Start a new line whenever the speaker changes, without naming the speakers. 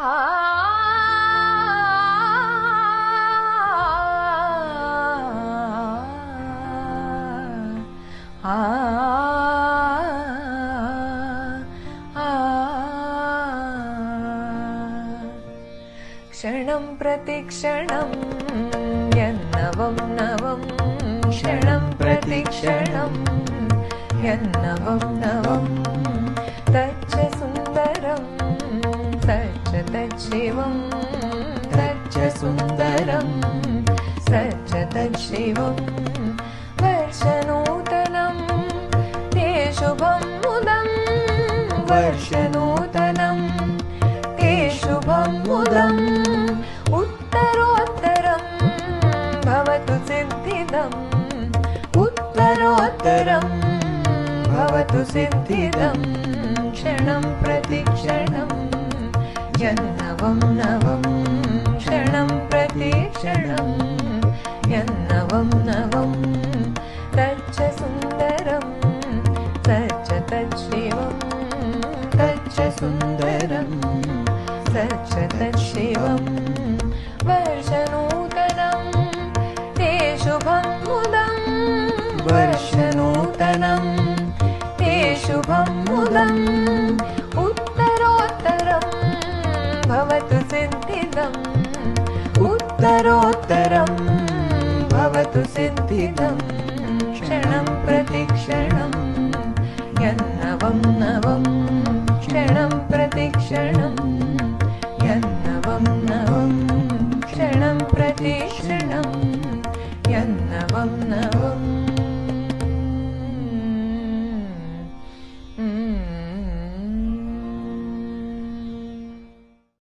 आ क्षणं प्रतिक्षणं यन्नवं नवं क्षणं प्रतिक्षणं यन्नवं नवं तच्च सुन्दरं सच्च तच्छिवं तच्च सुन्दरं सच्च तच्छिवं वर्षनूतनं ते शुभं मुदं वर्षनूतनं ते शुभं मुदम् उत्तरोत्तरं भवतु सिद्धिदम् उत्तरोत्तरं भवतु सिद्धिदम् क्षणं प्रतिक्षणं यन्नवं नवं क्षणं प्रतिक्षणं यन्नवं नवं तच्च सुन्दरं सच्च तच्छिवं तच्च सुन्दरं सच्च तच्छिवं वर्षनूतनं ते शुभं मुदं वर्षनूतनं ते शुभं मुदम् उत्तरोत्तरं भवतु सिद्धिदम् उत्तरोत्तरं भवतु सिद्धिदम् क्षणं प्रतिक्षणं यन्नवं नवं क्षणं प्रतिक्षणं